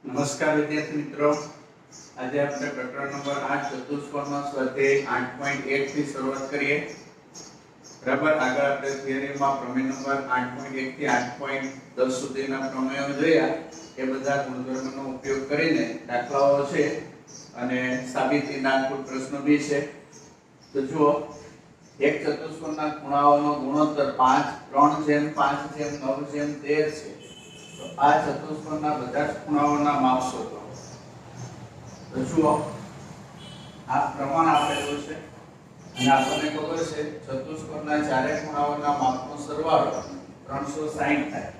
નમસ્કાર વિદ્યાર્થી મિત્રો, આજે આપણે પ્રકરણ નંબર 8 ચતુષ્કોણનો સ્વાધ્યાય 8.1 થી શરૂઆત કરીએ. બરાબર, આગળ આપણે થિયરીમાં પ્રમેય નંબર 8.1 થી 8.10 સુધીના પ્રમેયો જોયા. એ બધા ગુણધર્મોનો ઉપયોગ કરીને દાખલાઓ છે અને સાબિતીના કુલ પ્રશ્નો બી છે. તો જુઓ, એક ચતુષ્કોણના ખૂણાઓનો ગુણોત્તર 3/5/9/13 છે. તો આ ચતુષ્કોણના બધા જ ખૂણાઓના માપ શોધો. તો જુઓ, આ પ્રમાણ આપેલું છે અને આપણને ખબર છે ચતુષ્કોણના ચારે ખૂણાઓના માપનો સરવાળો 360 થાય.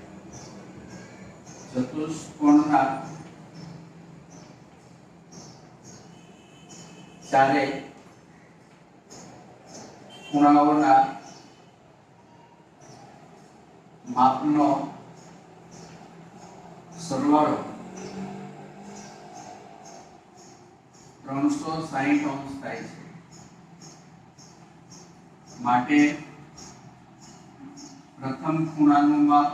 ચતુષ્કોણના ચારે ખૂણાઓના માપનો સરવાળો 360 અંશ થાય છે. માટે પ્રથમ ખૂણાનું માપ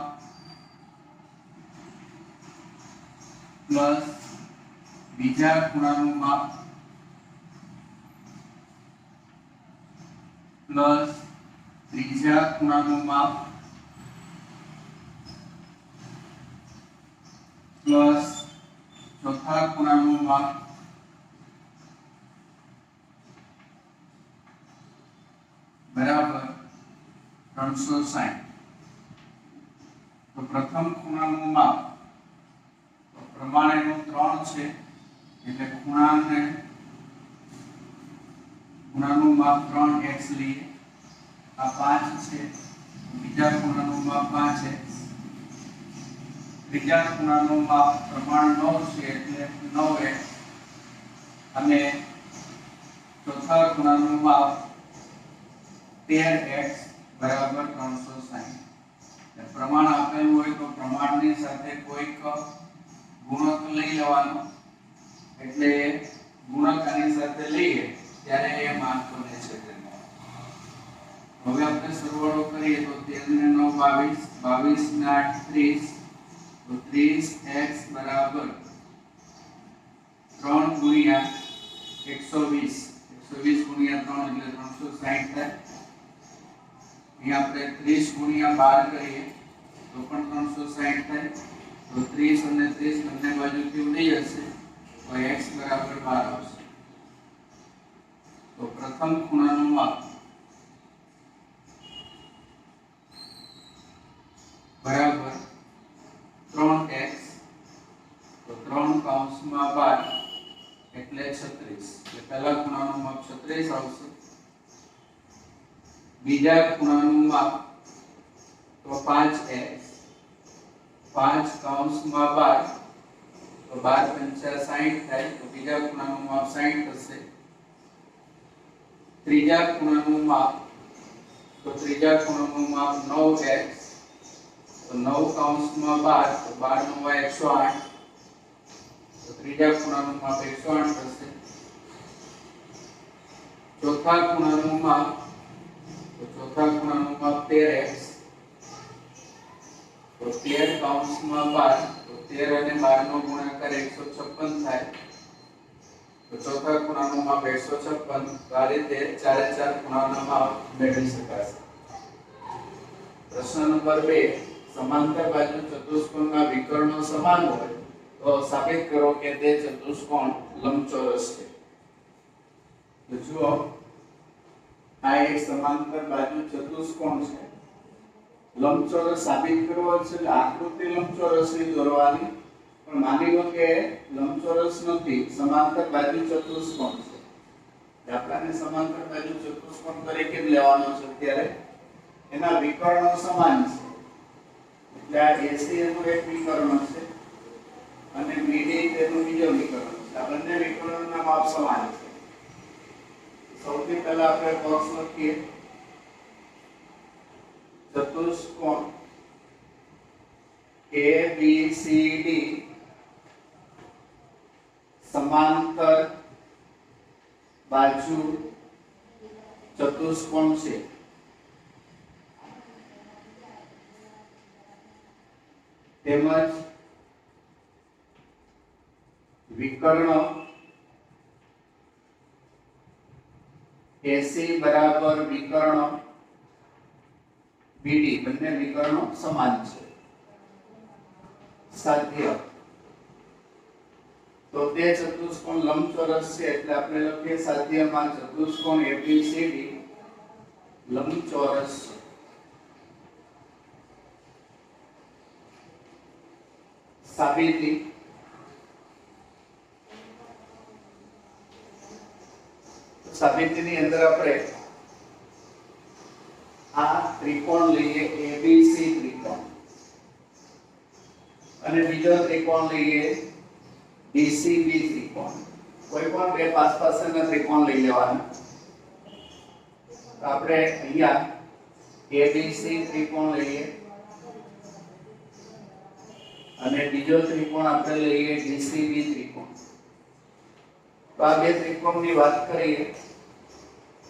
પ્લસ બીજા ખૂણાનું માપ પ્લસ ત્રીજા ખૂણાનું માપ પ્લસ ચોથા ખૂણાનું માપ બરાબર 360. તો પ્રથમ ખૂણાનું માપ તો પ્રમાણેનું 3 છે એટલે ખૂણાનું માપ 3x લઈએ. આ 5 છે. બીજા ખૂણાનું માપ 5x. ત્રીજા ખૂણાનું માપ પ્રમાણ 9 છે એટલે 9x અને ચોથા ખૂણાનું માપ 13x બરાબર 360. પ્રમાણ આપેલું હોય તો પ્રમાણની સાથે કોઈક ગુણક લઈ લેવાનો, એટલે ગુણક આની સાથે લઈએ ત્યારે એ માપ બને છે. હવે આપણે સરવાળો કરીએ તો 13 ને 9 22, 22 ને 8 30, તો 30x બરાબર 3 ગુણ્યા 120. 120 ગુણ્યા 3 એટલે 360 થાય. અહીંયા આપણે 30 ગુણ્યા 12 કરીએ તો પણ 360 થાય. તો 30 અને 30 બંને બાજુથી ઉડી જશે તો x બરાબર 12 આવશે. તો પ્રથમ ખૂણાનું માપ બરાબર 3x, તો 3 કૌંસમાં 12 એટલે 36. એટલે પહેલા ખૂણાનું માપ 36 આવશે. બીજા ખૂણાનું માપ તો 5x, 5 કૌંસમાં 12 તો 12 × 60 થાય. તો બીજા ખૂણાનું માપ 60 થશે. ત્રીજા ખૂણાનું માપ તો ત્રીજા ખૂણાનું માપ 9x, તો 9 કૌંસમાં 12 તો 12 * 9 = 108. તો ત્રીજા ખૂણાનું માપ 108 થશે. ચોથા ખૂણાનું માપ તો ચોથા ખૂણાનું માપ 13x, તો 13 કૌંસમાં 12 તો 13 અને 12 નો ગુણાકાર 156 થાય. તો ચોથા ખૂણાનું માપ 156. તો આ રીતે ચારે ચાર ખૂણાના માપ મેળવી શકાશે. પ્રશ્ન નંબર 2, સમાંતર બાજુ ચતુષ્કોણના વિકર્ણો સમાન હોય તો સાબિત કરો કે તે ચતુષ્કોણ લંબચોરસ છે. તો જુઓ, આ એક સમાંતર બાજુ ચતુષ્કોણ છે. લંબચોરસ સાબિત કરવો છે એટલે આકૃતિ લંબચોરસની દોરવાની, પણ માની લો કે લંબચોરસ નથી, સમાંતર બાજુ ચતુષ્કોણ છે. આપણને સમાંતર બાજુ ચતુષ્કોણ તરીકે જ લેવાનો છે. ત્યારે એના વિકર્ણો સમાન છે એટલે આ AC એનું એક વિકર્ણ છે અને BD તેનું બીજો વિકર્ણ છે. આ બંને વિકર્ણોના માપ સમાન છે. સૌથી પહેલા આપણે બોક્સ લખીએ. ચતુષ્કોણ ABCD સમાંતર બાજુ ચતુષ્કોણ છે. તેમજ વિકર્ણ AC બરાબર વિકર્ણ BD, બંને વિકર્ણો સમાન છે. સાધ્ય તો તે ચતુષ્કોણ લંબચોરસ છે એટલે આપણે લખીએ સાધ્યમાં ચતુષ્કોણ ABCD લંબચોરસ છે. સાબિતી સાબિતીની અંદર આપણે આ ત્રિકોણ લઈએ ABC ત્રિકોણ અને બીજો ત્રિકોણ લઈએ DCB ત્રિકોણ. કોઈ પણ બે પાસના ત્રિકોણ લઈ લેવાના. તો આપણે અહીંયા ABC ત્રિકોણ લઈએ અને બીજો ત્રિકોણ આપણે લઈએ DCB ત્રિકોણ. તો આ બે ત્રિકોણની વાત કરીએ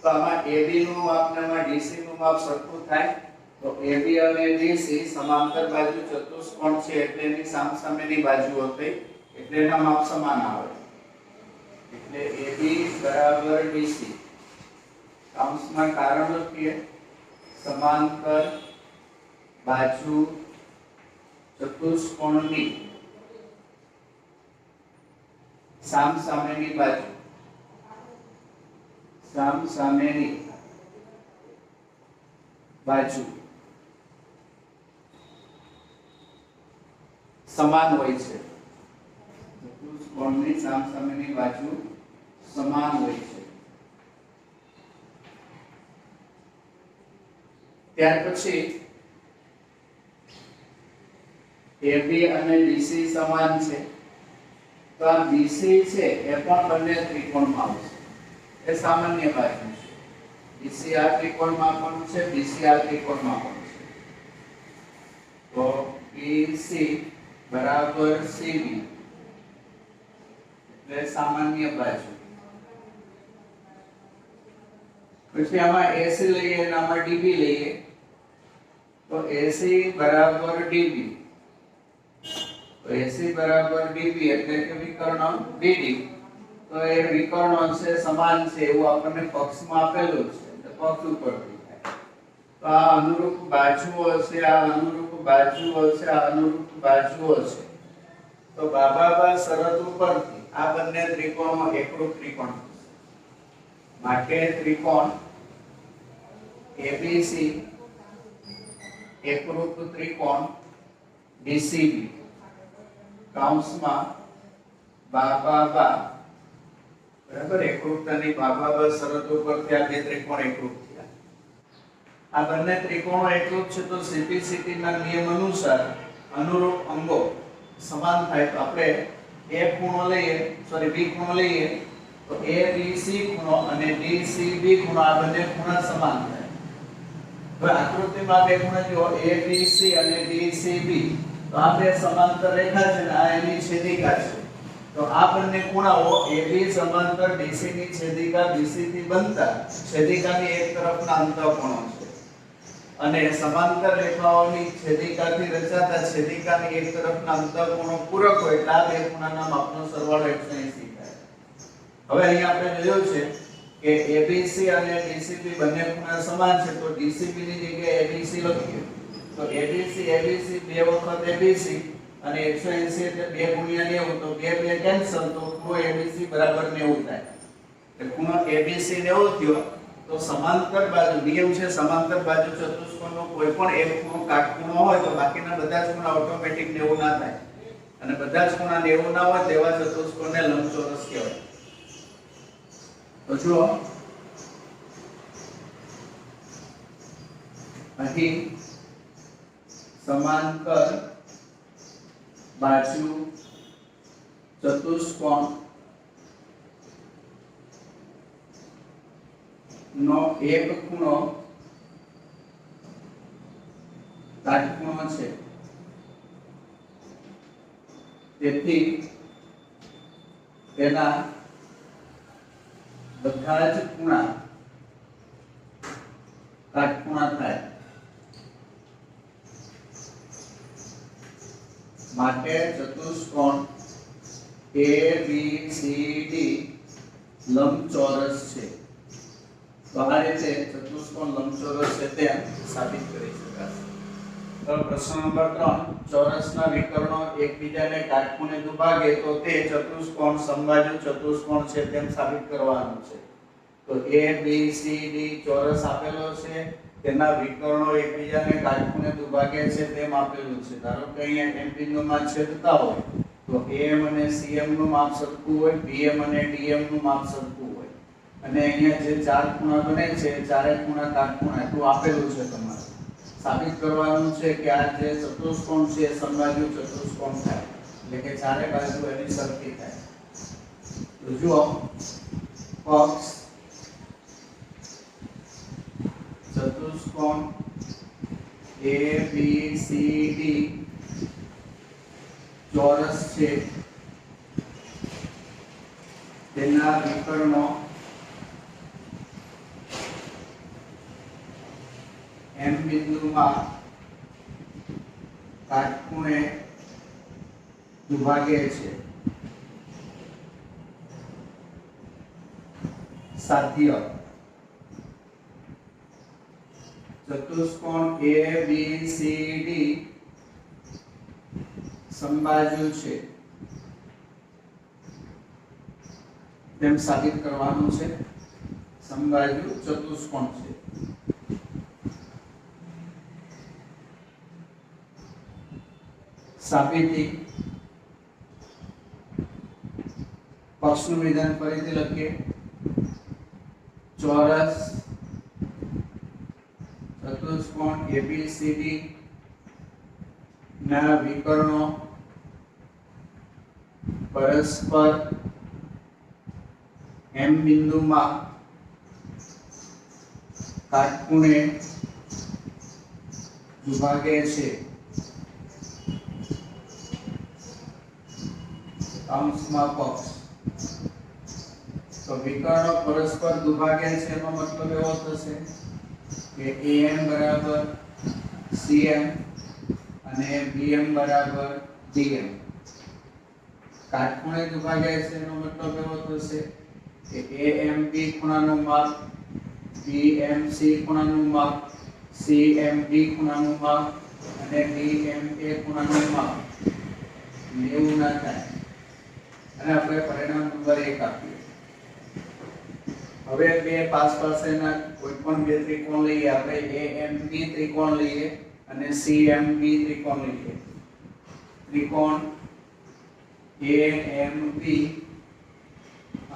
તો આમાં AB નું માપ અને આમાં DC નું માપ સરખું થાય. તો AB અને DC સમાંતર બાજુ ચતુષ્કોણ છે એટલે એની સામસામેની બાજુઓ થઈ એટલે એના માપ સમાન આવે. એટલે AB બરાબર DC કૌંસમાં કારણ લખીએ સમાંતર બાજુ ચતુષ્કોણની સામસામેની બાજુ સમાન હોય છે. ચતુષ્કોણની સામસામેની બાજુ સમાન હોય છે. ત્યાર પછી AB અને DC સમાન છે તો આ BC છે એ પણ બંને ત્રિકોણમાં આવશે. એ સામાન્ય બાજુ છે. BC આ ત્રિકોણમાં પણ છે, BC આ ત્રિકોણમાં પણ છે. તો BC બરાબર CB એટલે સામાન્ય બાજુ. પછી આમાં AC લઈએ અને આમાં DB લઈએ તો AC બરાબર DB. તો AC બરાબર DB એટલે કે વિકર્ણ BD. તો એ વિકર્ણો છે સમાન છે એવું આપણને પક્ષમાં આપેલું છે એટલે પક્ષ ઉપરથી થાય. તો આ અનુરૂપ બાજુઓ છે, આ અનુરૂપ બાજુઓ છે, આ અનુરૂપ બાજુઓ છે. તો બાબા શરત ઉપરથી આ બંને ત્રિકોણો એકરૂપ ત્રિકોણ માટે ત્રિકોણ ABC એકરૂપ ત્રિકોણ DCB કૌંસમાં બાબા બરાબર એકરૂપતાની બાબા શરત ઉપરથી આ બે ત્રિકોણ એકરૂપ થયા. આ બંને ત્રિકોણો એકરૂપ છે તો CPCT ના નિયમ અનુસાર અનુરૂપ અંગો સમાન થાય. તો આપણે A ખૂણો લઈએ B ખૂણો લઈએ તો ABC ખૂણો અને DCB ખૂણો આ બંને ખૂણા સમાન થાય. હવે આકૃતિમાં બે ખૂણા જો ABC અને DCB તો આ બે સમાંતર રેખા છે અને આ એની છેદિકા છે. તો આ બંને ખૂણાઓ AB સમાંતર DC ની છેદિકા BC થી બનતા છેદિકાની એક તરફના અંતઃકોણો છે અને સમાંતર રેખાઓની છેદિકાથી રચાતા છેદિકાની એક તરફના અંતઃકોણો પૂરક હોય એટલે આ બે ખૂણાના માપનો સરવાળો 180 થાય. હવે અહીં આપણે જોયું છે કે ABC અને DCB બંને ખૂણા સમાન છે તો DCB ની જગ્યાએ ABC લખીએ. તો ABC બે વખત ABC અને 180 એટલે 2 ગુણ્યા 90 તો 2 કેન્સલ તો ખૂણો ABC બરાબર 90 થાય. એટલે ખૂણો ABC 90 થયો તો સમાંતર બાજુ નિયમ છે સમાંતર બાજુ ચતુષ્કોણનો કોઈ પણ એક ખૂણો કાટખૂણો હોય તો બાકીના બધા જ ખૂણા ઓટોમેટિક 90 ના થાય અને બધા જ ખૂણા 90 ના હોય તેવા ચતુષ્કોણને લંબચોરસ કહેવાય. તો જુઓ અહીં સમાંતર બાજુ ચતુષ્કોણ નો એક ખૂણો કાટખૂણો છે તેથી તેના બધા જ ખૂણા કાટખૂણા થાય. માટે ચતુષ્કોણ ABCD લંબચોરસ છે. તો આ રીતે ચતુષ્કોણ લંબચોરસ છે તે સાબિત કરી શકાશે. તો પ્રશ્ન નંબર 3, ચોરસના વિકર્ણો એકબીજાને કાટખૂણે દુભાગે તો તે ચતુષ્કોણ સમબાજુ ચતુષ્કોણ છે તેમ સાબિત કરવાનું છે. તો ABCD ચોરસ આપેલો છે, તેના વિકર્ણો એકબીજાને કાટખૂણે દુભાગે છે તેમ આપેલું છે. ધારો કે અહીંયા M બિંદુમાં છેદતા હોય તો AM અને CM નું માપ સરખું હોય, BM અને DM નું માપ સરખું હોય, અને અહીંયા જે ચાર ખૂણા બને છે ચારે ખૂણા કાટખૂણા એટલું આપેલું છે. તમારે સાબિત કરવાનું છે કે આ જે ચતુષ્કોણ છે સમબાજુ ચતુષ્કોણ થાય, એટલે કે ચારે બાજુ એની સરખી થાય. તો જુઓ, પક્ષ ચતુષ્કોણ ABCD ચોરસ છે, તેના વિકર્ણો M બિંદુમાં કાટખૂણે દુભાગે છે. સાધ્ય ચતુષ્કોણ ABCD સમબાજુ છે તેમ સાબિત કરવાનું છે. સમબાજુ ચતુષ્કોણ છે. સાબિતી પક્ષનું વિધાન ફરીથી લખીએ. ચોરસ ચતુષ્કોણ ABCD ના વિકર્ણો પરસ્પર M બિંદુમાં કાટખૂણે દુભાગે છે. અંશમાં પક્ષ. તો વિકર્ણો પરસ્પર દુભાગે છે એનો મતલબ એવો થશે કે AM બરાબર CM અને BM બરાબર DM. કાટખૂણે દુભાગે છે એનો મતલબ એવો થશે કે AMB ખૂણાનું માપ, BMC ખૂણાનું માપ, CMD ખૂણાનું માપ અને DMA ખૂણાનું માપ 90 ના થાય. અને આપણે પરિણામ નંબર 1 આપીએ. હવે બે પાસેના કોઈ પણ બે ત્રિકોણ લઈએ. આપણે AMB ત્રિકોણ લઈએ અને CMB ત્રિકોણ લઈએ. ત્રિકોણ AMB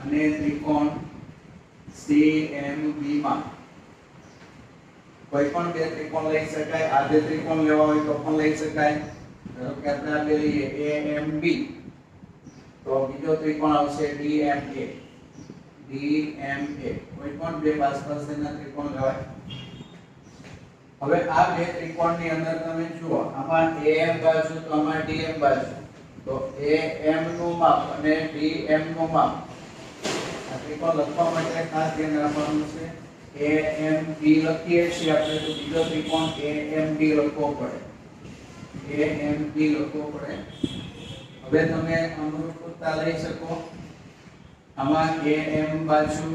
અને ત્રિકોણ CMB માં કોઈ પણ બે ત્રિકોણ લઈ શકાય. આ બે ત્રિકોણ લેવા હોય તો પણ લઈ શકાય. ધારો કે આપણે આ બે લઈએ AMB, તો બીજો ત્રિકોણ આવશે DMA. કોઈ પણ બે પાસેના ત્રિકોણ લેવાય. હવે આ બે ત્રિકોણની અંદર તમે જુઓ, આમાં AM બાજુ તો આમાં DM બાજુ. તો AM નું માપ અને DM નું માપ આ ત્રિકોણ લખવા માટે ખાસ ધ્યાન રાખવાનું છે. AMB લખીએ છીએ આપણે તો બીજો ત્રિકોણ AMD લખવો પડે. AMB લખવો પડે. હવે તમે અનુરૂપતા લઈ શકો. આમાં AM બાજુ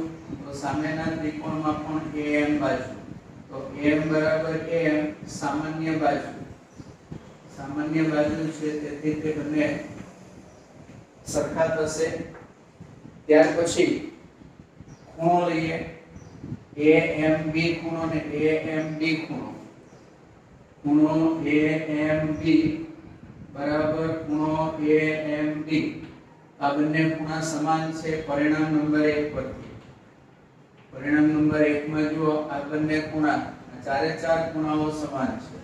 તો સામેના ત્રિકોણમાં પણ AM બાજુ. તો AM બરાબર AM સામાન્ય બાજુ. સામાન્ય બાજુ છે તેથી તે બંને સરખા થશે. ત્યાર પછી ખૂણો લઈએ. AMB ખૂણો અને AMD ખૂણો. ખૂણો AMB બરાબર ખૂણો AMD. આ બંને ખૂણા સમાન છે પરિણામ નંબર 1 પરથી. પરિણામ નંબર 1 માં જુઓ, આ બંને ખૂણા ચારે ચાર ખૂણાઓ સમાન છે.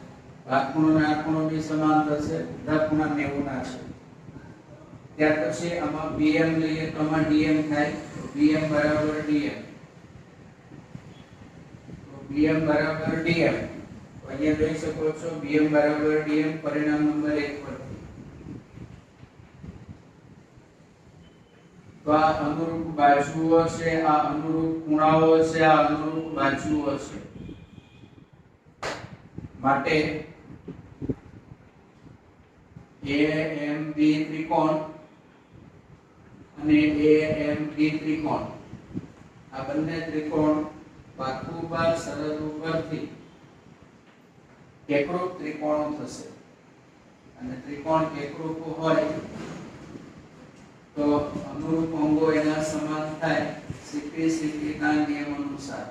આ ખૂણો અને આ ખૂણો બી સમાન થશે. બધા ખૂણા 90 ના છે. ત્યાર પછી આમાં BM લઈએ તો આમાં DM થાય. BM બરાબર DM. તો BM બરાબર DM. તો અહીંયા જોઈ શકો છો BM બરાબર DM પરિણામ નંબર 1 પરથી. તો આ અનુરૂપ બાજુઓ છે, આ અનુરૂપ ખૂણાઓ છે, આ અનુરૂપ બાજુઓ છે. માટે AMB ત્રિકોણ અને AMB ત્રિકોણ, આ બંને ત્રિકોણ બાજુબાર સરહદ ઉપરથી એકરૂપ ત્રિકોણ થશે અને ત્રિકોણ એકરૂપ હોય તો અનુરૂપ અંગો એના સમાન થાય CP/CP ના નિયમ અનુસાર.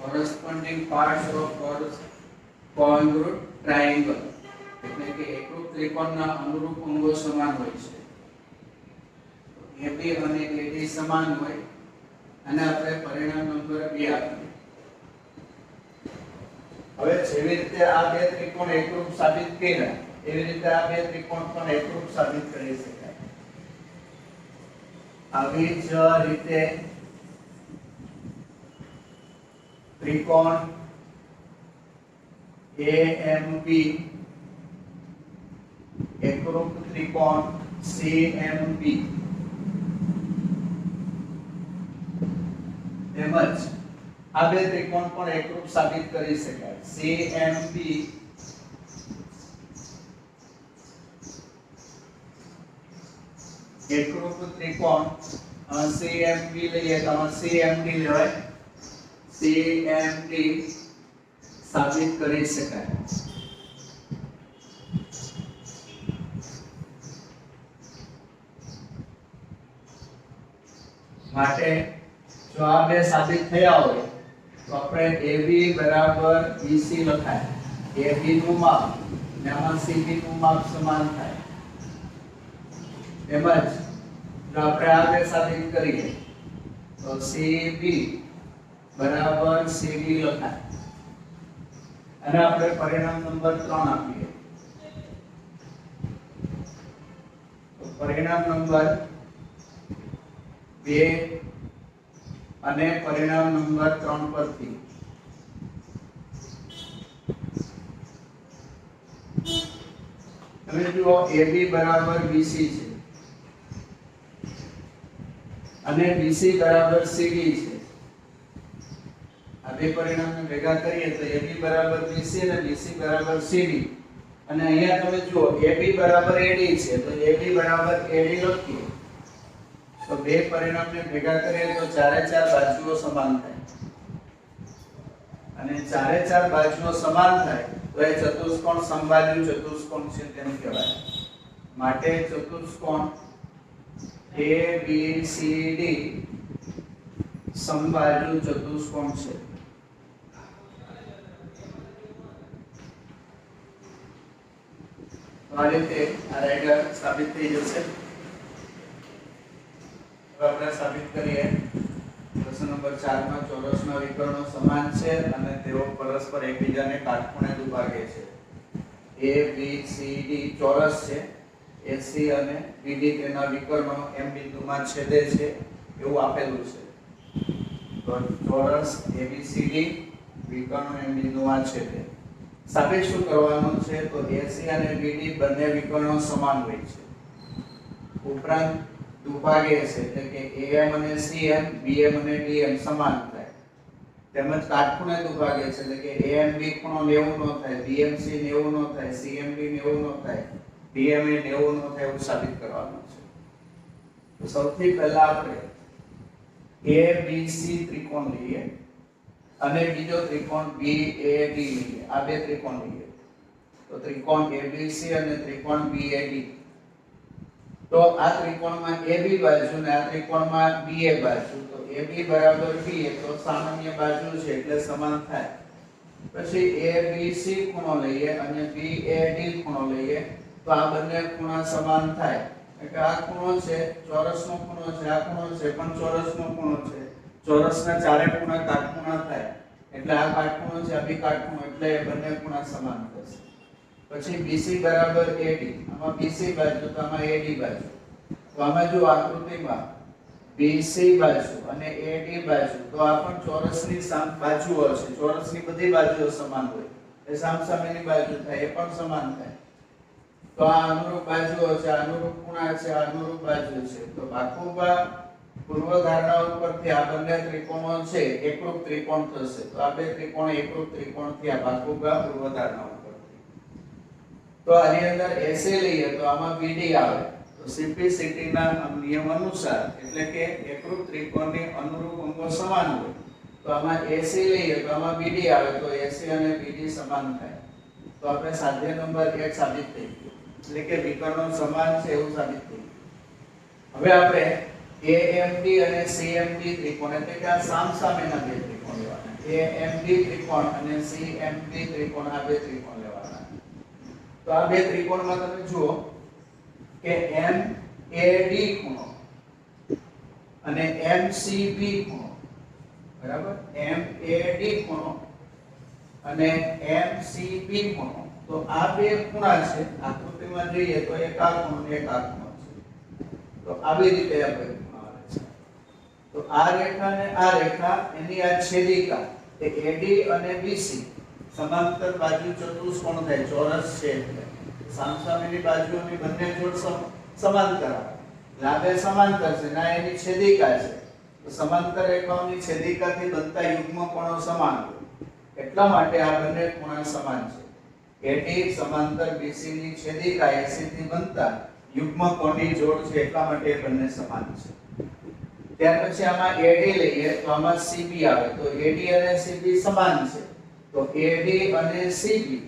corresponding parts of congruent triangle એટલે કે એકરૂપ ત્રિકોણના અનુરૂપ અંગો સમાન હોય છે. AB અને AD સમાન હોય અને આપણે પરિણામ નંબર 2 આપીએ. હવે જેવી રીતે આ બે ત્રિકોણ એકરૂપ સાબિત કર્યા એવી રીતે આ બે ત્રિકોણ પણ એકરૂપ સાબિત કરી શકાય. આવી જ રીતે ત્રિકોણ AMB એકરૂપ ત્રિકોણ CMB તેમજ આ બે ત્રિકોણ પણ એકરૂપ સાબિત કરી શકાય. CMB એકરૂપ ત્રિકોણ CMB લઈએ તો CMD લેવાય. CMD સાબિત કરી શકાય. માટે જો આ બે સાબિત થયા હોય તો આપણે AB બરાબર BC લખાય. AB નું માપ અને આમાં CB નું માપ સમાન થાય. તેમજ જો આપણે આ બે સાબિત કરીએ તો CB બરાબર CD લખાય અને આપણે પરિણામ નંબર 3 આપીએ. તો પરિણામ નંબર 2 અને પરિણામ નંબર 3 પરથી તમે જુઓ AB બરાબર BC છે અને BC બરાબર CD છે. આ બે પરિણામને ભેગા કરીએ તો AB બરાબર BC અને BC બરાબર CD અને અહીંયા તમે જુઓ AB બરાબર AD છે તો AB બરાબર AD લખીએ તો બે પરિણામને ભેગા કરીએ તો ચારે ચાર બાજુઓ સમાન થાય અને ચારે ચાર બાજુઓ સમાન થાય તો એ ચતુષ્કોણ સમબાજુ ચતુષ્કોણ છે તેમ કહેવાય. માટે ચતુષ્કોણ ABCD સમબાજુ ચતુષ્કોણ છે. આ રીતે આ રેગા સાબિત થઈ જશે. હવે આપણે સાબિત કરીએ. પ્રશ્ન નંબર 4 માં ચોરસના વિકર્ણો સમાન છે અને તેઓ પરસ્પર એકબીજાને કાટખૂણે દુભાગે છે. ABCD ચોરસ છે. AC અને BD તેના વિકર્ણો M બિંદુમાં છેદે છે એવું આપેલું છે. તો ચોરસ ABCD વિકર્ણો M બિંદુમાં છેદે. સાબિત શું કરવાનું છે તો AC અને BD બંને વિકર્ણો સમાન હોય છે. ઉપરાંત દુભાગે છે એટલે કે AM અને CM BM અને DM સમાન થાય. તેમજ કાટખૂણે દુભાગે છે એટલે કે AMB ખૂણો 90 નો થાય, BMC 90 નો થાય, CMB 90 નો થાય, DMA 90 નો થાય એવું સાબિત કરવાનું છે. તો સૌથી પહેલા આપણે ABC ત્રિકોણ લઈએ અને બીજો ત્રિકોણ BAD લઈએ. આ બે ત્રિકોણ લઈએ તો ત્રિકોણ ABC અને ત્રિકોણ BAD. તો આ ત્રિકોણમાં AB બાજુ અને આ ત્રિકોણમાં BA બાજુ તો AB બરાબર BA તો સામાન્ય બાજુ છે એટલે સમાન થાય. પછી ABC ખૂણો લઈએ અને BAD ખૂણો લઈએ તો આ બંને ખૂણા સમાન થાય. એટલે આ ખૂણો છે ચોરસનો ખૂણો છે, આ ખૂણો છે પણ ચોરસનો ખૂણો છે. ચોરસના ચારે ખૂણા કાટખૂણા થાય એટલે આ કાટખૂણો છે આ બી કાટખૂણો એટલે બંને ખૂણા સમાન થશે. પછી BC બરાબર AD, આમાં BC બાજુ તો આમાં AD બાજુ. તો આમાં જો આકૃતિમાં BC બાજુ અને AD બાજુ તો આ પણ ચોરસની બાજુઓ છે. ચોરસની બધી બાજુઓ સમાન હોય એ સામસામેની બાજુ થાય એ પણ સમાન થાય. તો આ અનુરૂપ બાજુઓ છે, અનુરૂપ ખૂણા છે, અનુરૂપ બાજુ છે. તો બાકુબા પૂર્વધારણા ઉપરથી આ બંને ત્રિકોણો છે એકરૂપ ત્રિકોણ થશે. તો આ બે ત્રિકોણ એકરૂપ ત્રિકોણ થયા બાકુબા પૂર્વધારણા ઉપરથી. તો આની અંદર AC લઈએ તો આમાં BD આવે તો તો સીપીસીટી ના નિયમ અનુસાર એટલે કે એકરૂપ ત્રિકોણની અનુરૂપ અંગો સમાન હોય તો આમાં AC લઈએ તો આમાં BD આવે તો AC અને BD સમાન થાય તો આપણે સાધ્ય નંબર 1 સાબિત થઈ ગયું એટલે કે વિકર્ણો સમાન છે એવું સાબિત થઈ ગયું હવે આપણે AMD અને CMD ત્રિકોણ એટલે કે આ સામસામેના બે ત્રિકોણ લેવાના AMD ત્રિકોણ અને CMD ત્રિકોણ આ બે ત્રિકોણ લેવાના તો આ બે ત્રિકોણમાં તમે જુઓ કે MAD ખૂણો અને MCB ખૂણો બરાબર MAD ખૂણો અને MCB ખૂણો તો આ બે ખૂણા છે આકૃતિમાં જોઈએ તો એક આ ખૂણો અને એક આ ખૂણો છે તો આવી રીતે આપણે તો આ રેખા અને આ રેખા એની આ છેદિકા એ AD અને BC સમાંતર બાજુ ચતુષ્કોણ થાય ચોરસ છે એટલે સામસામેની બાજુઓની બંને જોડ સમાંતર આવે લાંબે સમાંતર છે ના એની છેદિકા છે તો સમાંતર રેખાઓની છેદિકાથી બનતા યુગ્મ કોણો સમાન હોય એટલા માટે આ બંને ખૂણા સમાન છે AD સમાંતર BC ની છેદિકા AC થી બનતા યુગ્મ કોણની જોડ છે એટલા માટે એ બંને સમાન છે ત્યાર પછી આમાં AD લઈએ તો આમાં CB આવે તો AD અને CB સમાન છે તો AD અને CB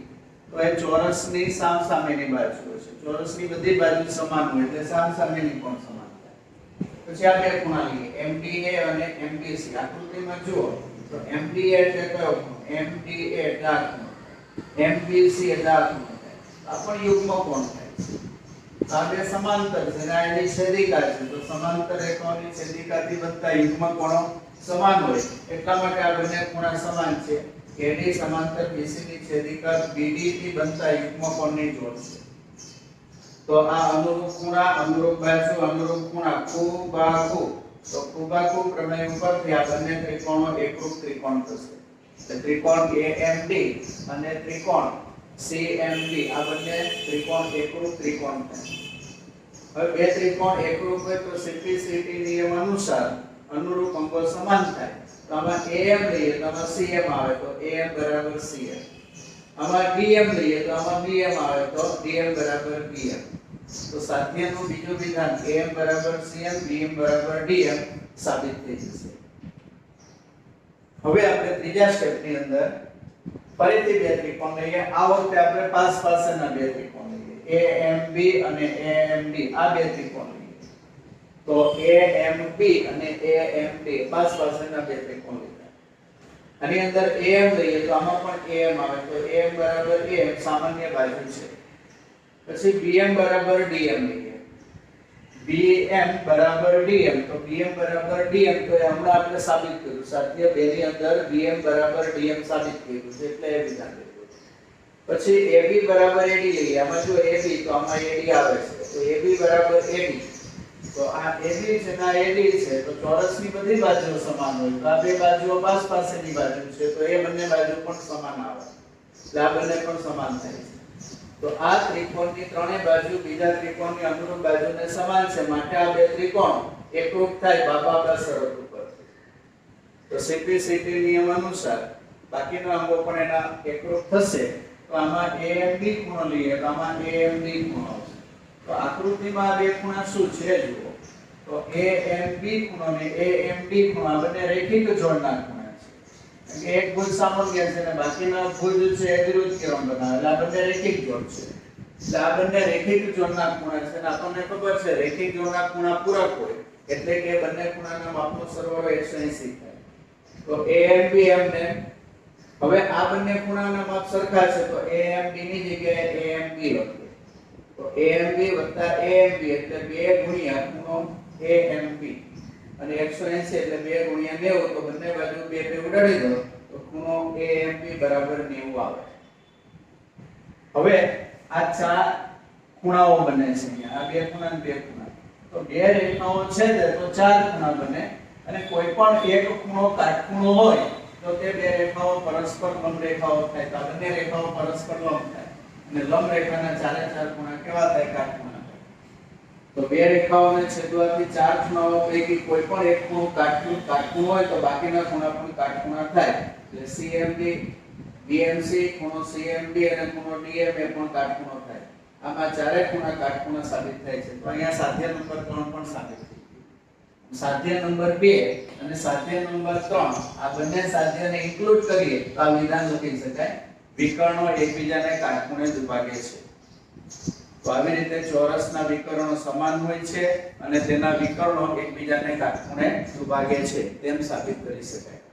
તો એ ચોરસની સામસામેની બાજુઓ છે ચોરસની બધી બાજુ સમાન હોય એટલે સામસામેની પણ સમાન થાય પછી આ બે ખૂણા લઈએ MDA અને MDC આકૃતિમાં જુઓ તો MDA એટલે કયો ખૂણો MDA ડાર્ક ખૂણો MBC એ ડાર્ક ખૂણો થાય આ પણ યુગ્મ કોણ થાય આ બે સમાંતર છે અને એની છેદિકા છે તો સમાંતર રેખાઓની છેદિકાથી બનતા યુગ્મ કોણો સમાન હોય એટલા માટે આ બંને ખૂણા સમાન છે AD સમાંતર BC ની છેદિકા BD થી બનતા યુગ્મ કોણની જોડ છે તો આ અનુરૂપ ખૂણા અનુરૂપ બાજુ અનુરૂપ ખૂણા ખૂબાખુ તો ખૂબાખુ પ્રમેય ઉપરથી આ બંને ત્રિકોણો એકરૂપ ત્રિકોણ થશે એટલે ત્રિકોણ AMD અને ત્રિકોણ CMD આ બંને ત્રિકોણ એકરૂપ ત્રિકોણ થાય હવે બે ત્રિકોણ એકરૂપ હોય તો સીપીસીટી નિયમ અનુસાર અનુરૂપ અંગો સમાન થાય તો આમાં AM લઈએ તો આમાં CM આવે તો AM બરાબર CM આમાં DM લઈએ તો આમાં BM આવે તો DM બરાબર BM તો સાધ્યનું બીજું વિધાન AM બરાબર CM BM બરાબર DM સાબિત થઈ જશે હવે આપણે ત્રીજા સ્ટેપની અંદર ફરીથી બે ત્રિકોણ લઈએ આ વખતે આપણે પાસેના બે ત્રિકોણ લઈએ AMB અને AMD આ બે ત્રિકોણ લઈએ તો AMB અને AMD પાસેના બે ત્રિકોણ લીધા આની અંદર AM લઈએ તો આમાં પણ AM આવે તો AM બરાબર AM સામાન્ય બાજુ છે પછી BM બરાબર DM લઈએ BM બરાબર DM તો BM બરાબર DM તો હમણાં આપણે સાબિત કર્યું સાધ્ય બે ની અંદર BM બરાબર DM સાબિત કર્યું છે એટલે એ વિધાન લીધું પછી AB બરાબર AD લઈએ આમાં જો AB તો આમાં AD આવે છે તો AB બરાબર AD તો આ AB છે ના AD છે તો ચોરસની બધી બાજુઓ સમાન હોય તો આ બે બાજુઓ પાસેની બાજુ છે તો એ બંને બાજુ પણ સમાન આવે એટલે આ બંને પણ સમાન થાય છે તો આ ત્રિકોણની ત્રણેય બાજુ બીજા ત્રિકોણની અનુરૂપ બાજુને સમાન છે માટે આ બે ત્રિકોણ એકરૂપ થાય બાબા શરત ઉપર તો સીપીસીટી નિયમ અનુસાર બાકીના અંગો પણ એના એકરૂપ થશે તો આમાં AMD ખૂણો લઈએ તો આમાં AMD ખૂણો આવશે તો આકૃતિમાં આ બે ખૂણા શું છે જુઓ તો AMB ખૂણો અને AMD ખૂણો આ બંને રેખિક જોડના ખૂણા છે એક ભુજ સામાન્ય છે અને બાકીના ભુજ છે એ વિરુદ્ધ કિરણ બનાવે એટલે આ બંને રેખિક જોડ છે એટલે આ બંને રેખિક જોડના ખૂણા છે અને આપણને ખબર છે રેખિક જોડના ખૂણા પૂરક હોય એટલે કે બંને ખૂણાના માપનો સરવાળો 180 થાય તો AMB એમને હવે આ બંને ખૂણાના માપ સરખા છે તો AMB ની જગ્યાએ AMB લખીએ તો AMB AMB એટલે 2 ગુણ્યા ખૂણો AMB અને 180 એટલે 2 ગુણ્યા 90 તો બંને બાજુ 2 ઉડાડી દો તો ખૂણો AMB બરાબર 90 આવે હવે આ ચાર ખૂણાઓ બને છે અહીંયા આ બે ખૂણા અને બે ખૂણા તો બે રેખાઓ છેદે તો ચાર ખૂણા બને અને કોઈ પણ એક ખૂણો કાટખૂણો હોય તો તે બે રેખાઓ પરસ્પર લંબ રેખાઓ થાય તો બંને રેખાઓ પરસ્પર લંબ થાય અને લંબ રેખાના ચારે ચાર ખૂણા કેવા થાય કાટખૂણા તો બે રેખાઓને છેદવાથી ચાર ખૂણાઓ પૈકી કોઈ પણ એક ખૂણો કાટખૂણો હોય તો બાકીના ખૂણા પણ કાટખૂણા થાય એટલે CMD BMC ખૂણો CMD અને ખૂણો DM એ પણ કાટખૂણો થાય આમાં ચારે ખૂણા કાટખૂણા સાબિત થાય છે. તો અહીંયા સાધ્ય નંબર 3 પણ સાબિત થઈ ગયું. સાધ્ય નંબર 2 અને સાધ્ય નંબર 3 આ બંને સાધ્યને ઇન્ક્લુડ કરીએ તો આ વિધાન લખી શકાય, વિકર્ણો એકબીજાને કાટખૂણે દુભાગે છે. તો આવી રીતે ચોરસના વિકર્ણો સમાન હોય છે અને તેના વિકર્ણો એકબીજાને કાટખૂણે દુભાગે છે તેમ સાબિત કરી શકાય.